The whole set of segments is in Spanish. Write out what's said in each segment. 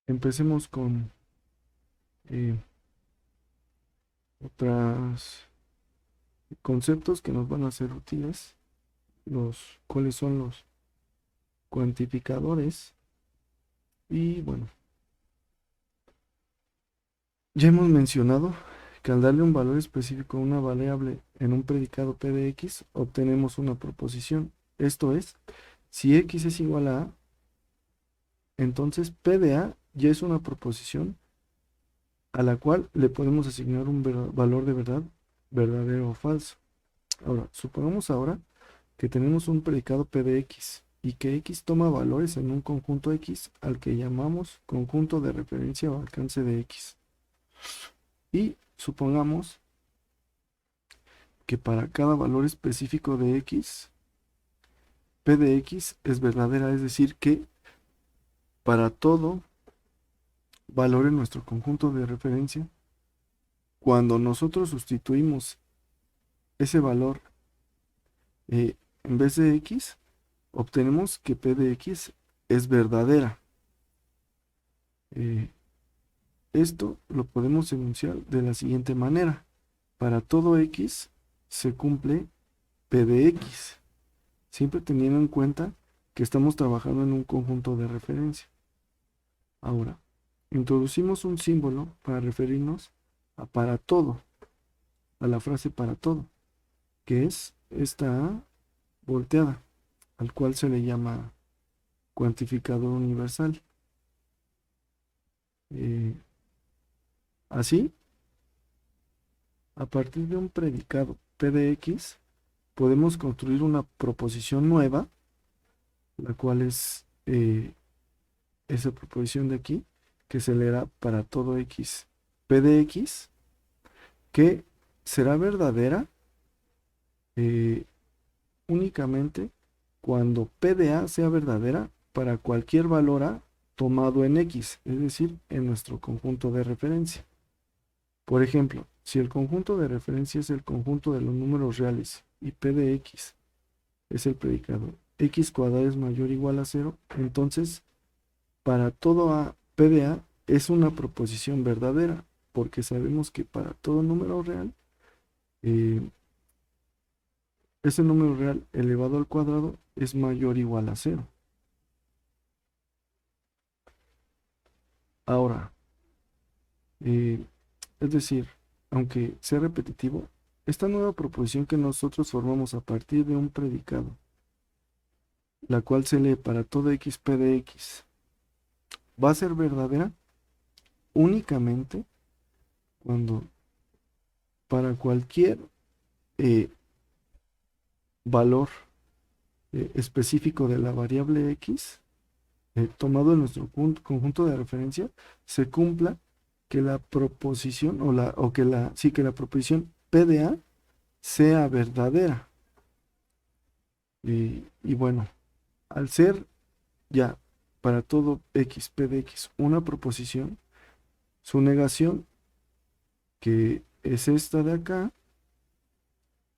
Empecemos con eh, otros conceptos que nos van a ser útiles, cuáles son los cuantificadores. Y bueno, ya hemos mencionado que al darle un valor específico a una variable en un predicado P de X, obtenemos una proposición. Esto es, si X es igual a, entonces P de A ya es una proposición a la cual le podemos asignar un valor de verdad, verdadero o falso. Ahora, supongamos ahora que tenemos un predicado P de X y que X toma valores en un conjunto X al que llamamos conjunto de referencia o alcance de X. Y supongamos que para cada valor específico de X, P de X es verdadera, es decir, que para todo valor en nuestro conjunto de referencia, cuando nosotros sustituimos ese valor en vez de X, obtenemos que P de X es verdadera. Eh, Esto lo podemos enunciar de la siguiente manera. Para todo X se cumple P de X, siempre teniendo en cuenta que estamos trabajando en un conjunto de referencia. Ahora, introducimos un símbolo para referirnos a para todo, a la frase para todo, que es esta A volteada, al cual se le llama cuantificador universal. Eh, Así, a partir de un predicado P de X, podemos construir una proposición nueva, la cual es esa proposición de aquí, que se leerá para todo X P de X, que será verdadera eh, únicamente cuando P de A sea verdadera para cualquier valor A tomado en X, es decir, en nuestro conjunto de referencia. Por ejemplo, si el conjunto de referencia es el conjunto de los números reales y P de X es el predicado X cuadrado es mayor o igual a cero, entonces para todo A, P de A es una proposición verdadera, porque sabemos que para todo número real, eh, ese número real elevado al cuadrado es mayor o igual a cero. Ahora, eh, es decir, aunque sea repetitivo, esta nueva proposición que nosotros formamos a partir de un predicado, la cual se lee para todo X, P de X, va a ser verdadera únicamente cuando para cualquier eh, valor específico de la variable X, tomado en nuestro conjunto de referencia, se cumpla que la proposición sí, que la proposición P de A sea verdadera. Y bueno, al ser ya para todo X, P de X, una proposición, su negación, que es esta de acá,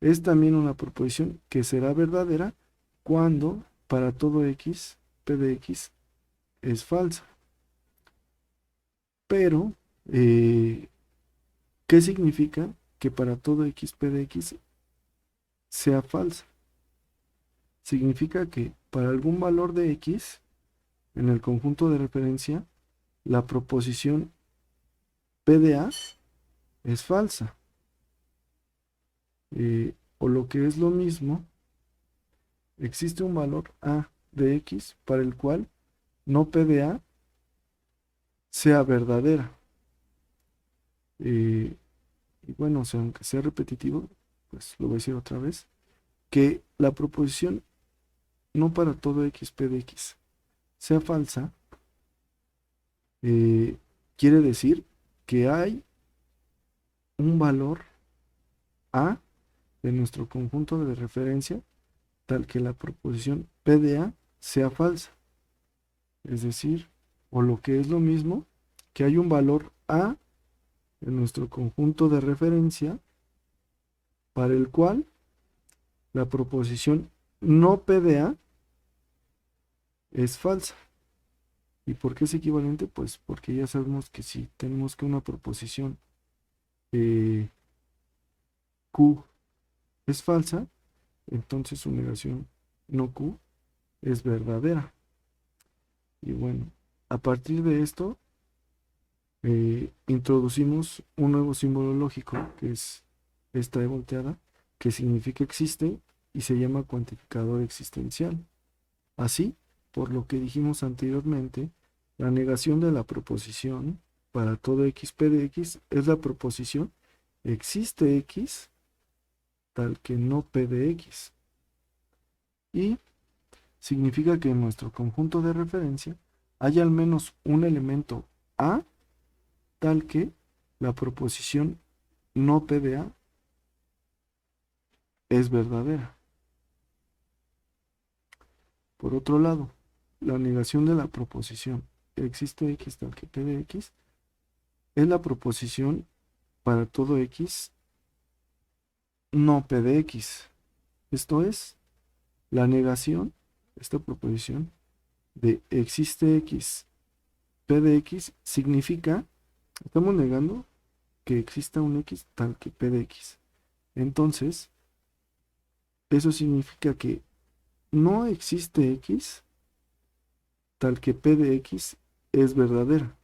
es también una proposición que será verdadera cuando para todo X, P de X es falsa. Pero, ¿qué significa que para todo X, P de X sea falsa? Significa que para algún valor de X, en el conjunto de referencia, la proposición P de A es falsa. O lo que es lo mismo, existe un valor A de X para el cual no P de A sea verdadera. Eh, y bueno, o sea, aunque sea repetitivo, pues lo voy a decir otra vez, que la proposición no para todo X, P de X sea falsa, eh, quiere decir que hay un valor A de nuestro conjunto de referencia tal que la proposición P de A sea falsa. Es decir, o lo que es lo mismo, que hay un valor A en nuestro conjunto de referencia para el cual la proposición no P de A es falsa. ¿Y por qué es equivalente? Pues porque ya sabemos que si tenemos que una proposición eh, Q es falsa, entonces su negación no Q es verdadera. Y bueno, a partir de esto introducimos un nuevo símbolo lógico, que es esta E volteada, que significa existe y se llama cuantificador existencial. Así, por lo que dijimos anteriormente, la negación de la proposición para todo x p de x es la proposición existe x tal que no p de x. Y significa que en nuestro conjunto de referencia hay al menos un elemento A tal que la proposición no p de A es verdadera. Por otro lado, la negación de la proposición existe x tal que p de x es la proposición para todo x no p de x. Esto es, la negación, esta proposición de existe x p de x significa, estamos negando que exista un x tal que p de x. Entonces, eso significa que no existe x tal que p de x es verdadera,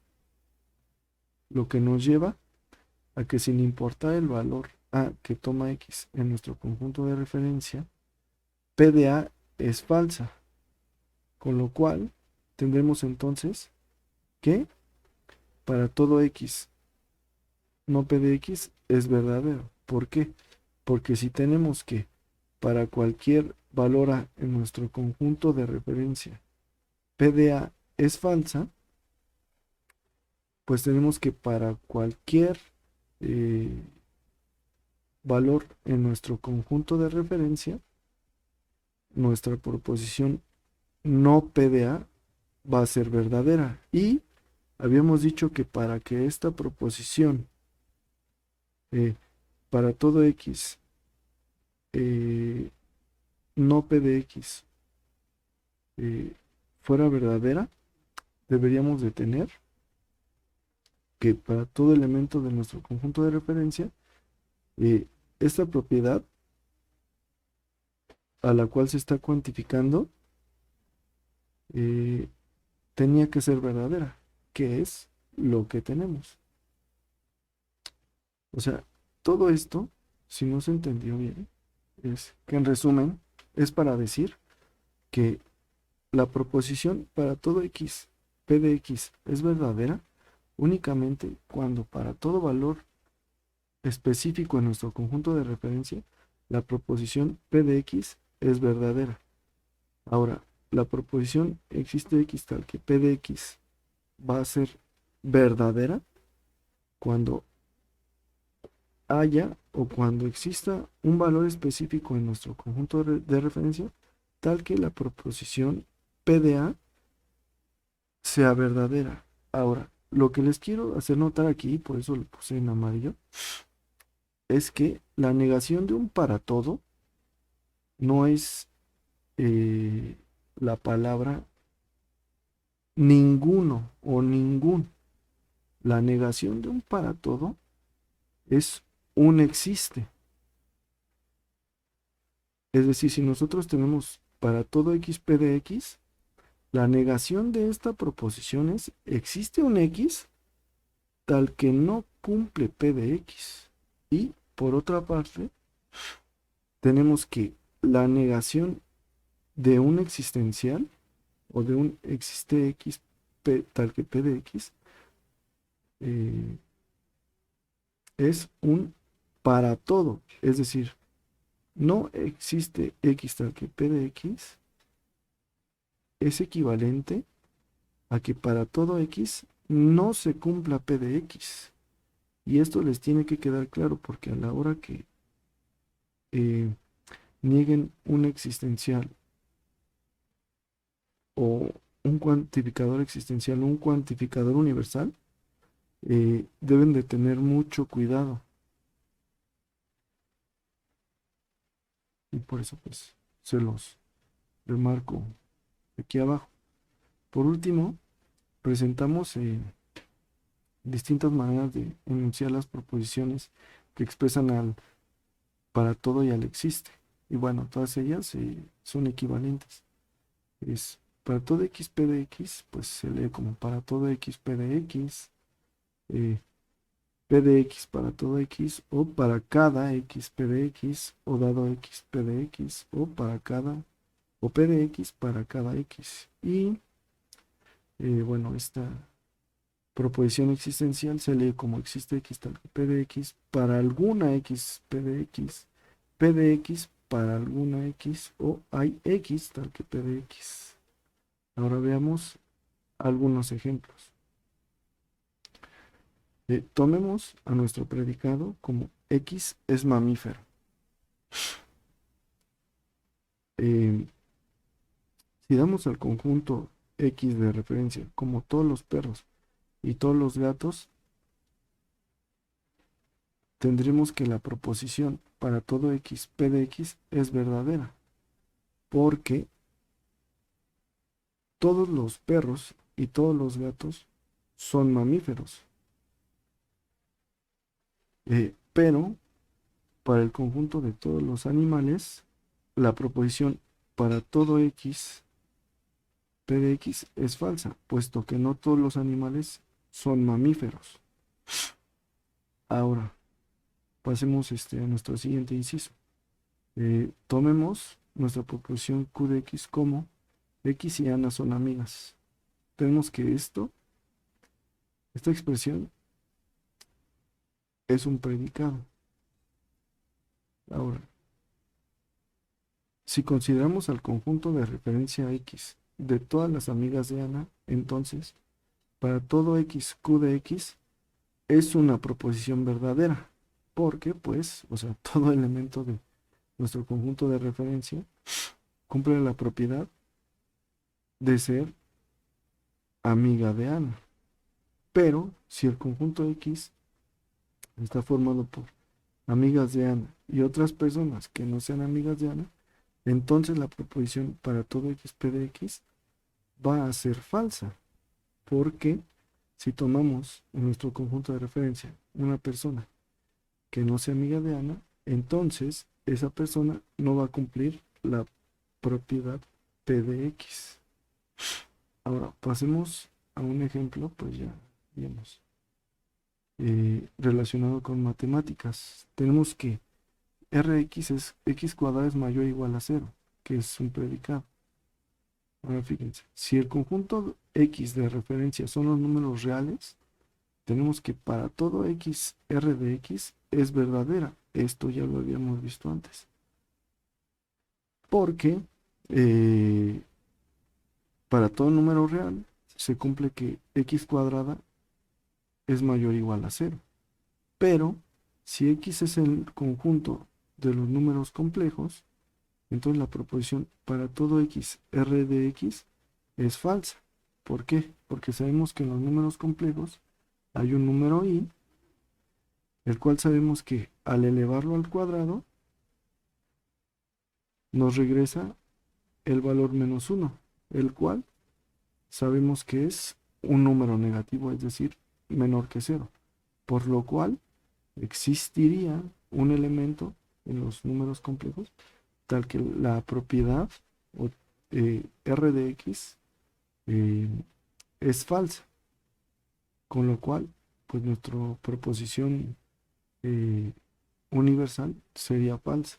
lo que nos lleva a que sin importar el valor a que toma x en nuestro conjunto de referencia, p de a es falsa, con lo cual tendremos entonces que para todo x no p de x es verdadero. ¿Por qué? Porque si tenemos que para cualquier valor a en nuestro conjunto de referencia p de a es falsa, pues tenemos que para cualquier eh, valor en nuestro conjunto de referencia, nuestra proposición no p de a va a ser verdadera. Y habíamos dicho que para que esta proposición eh, para todo x eh, no p de x eh, fuera verdadera, deberíamos de tener que para todo elemento de nuestro conjunto de referencia, esta propiedad a la cual se está cuantificando eh, tenía que ser verdadera, que es lo que tenemos. O sea, todo esto, si no se entendió bien, es que en resumen es para decir que la proposición para todo x, p de x es verdadera únicamente cuando para todo valor específico en nuestro conjunto de referencia, la proposición p de x es verdadera. Ahora, la proposición existe x tal que p de x va a ser verdadera cuando haya o cuando exista un valor específico en nuestro conjunto de referencia tal que la proposición p de a sea verdadera. Ahora, lo que les quiero hacer notar aquí, por eso lo puse en amarillo, es que la negación de un para todo no es la palabra ninguno o ningún. La negación de un para todo es un existe. Es decir, si nosotros tenemos para todo x p de x, la negación de esta proposición es existe un x tal que no cumple p de x. Y por otra parte, tenemos que la negación de un existencial o de un existe x tal que p de x eh, es un para todo. Es decir, no existe x tal que p de x es equivalente a que para todo x no se cumpla p de x. Y esto les tiene que quedar claro porque a la hora que eh, nieguen un existencial o un cuantificador existencial o un cuantificador universal, deben de tener mucho cuidado. Y por eso pues se los remarco aquí abajo. Por último, presentamos distintas maneras de enunciar las proposiciones que expresan al para todo y al existe. Y bueno, todas ellas son equivalentes. Es para todo x p de x, pues se lee como para todo x p de x, eh, p de x para todo x, o para cada x p de x, o dado x p de x, o para cada, o p de x para cada x. Y bueno, esta proposición existencial se lee como existe x tal que p de x para alguna x p de x para alguna x, o hay x tal que p de x. Ahora veamos algunos ejemplos. Tomemos a nuestro predicado como x es mamífero. Eh, si damos al conjunto x de referencia como todos los perros y todos los gatos, tendremos que la proposición para todo x p de x es verdadera, porque todos los perros y todos los gatos son mamíferos. Pero para el conjunto de todos los animales, la proposición para todo x p de x es falsa, puesto que no todos los animales son mamíferos. Ahora, pasemos a nuestro siguiente inciso. Tomemos nuestra proposición q de x como x y Ana son amigas. Tenemos que esta expresión es un predicado. Ahora, si consideramos al conjunto de referencia x de todas las amigas de Ana, entonces, para todo x q de x es una proposición verdadera, porque, pues, o sea, todo elemento de nuestro conjunto de referencia cumple la propiedad de ser amiga de Ana. Pero, si el conjunto x está formado por amigas de Ana y otras personas que no sean amigas de Ana, entonces la proposición para todo x p de x va a ser falsa, porque si tomamos en nuestro conjunto de referencia una persona que no sea amiga de Ana, entonces esa persona no va a cumplir la propiedad p de x. Ahora pasemos a un ejemplo, pues ya vimos, relacionado con matemáticas. Tenemos que Rx es x cuadrado es mayor o igual a cero, que es un predicado. Ahora fíjense, si el conjunto x de referencia son los números reales, tenemos que para todo x, r de x es verdadera. Esto ya lo habíamos visto antes. Porque para todo número real se cumple que x cuadrada es mayor o igual a cero. Pero si x es el conjunto de los números complejos, entonces la proposición para todo x, r de x es falsa. ¿Por qué? Porque sabemos que en los números complejos hay un número i, el cual sabemos que al elevarlo al cuadrado nos regresa el valor -1, el cual sabemos que es un número negativo, es decir, menor que cero. Por lo cual existiría un elemento en los números complejos tal que la propiedad o, r de x es falsa, con lo cual pues nuestra proposición universal sería falsa.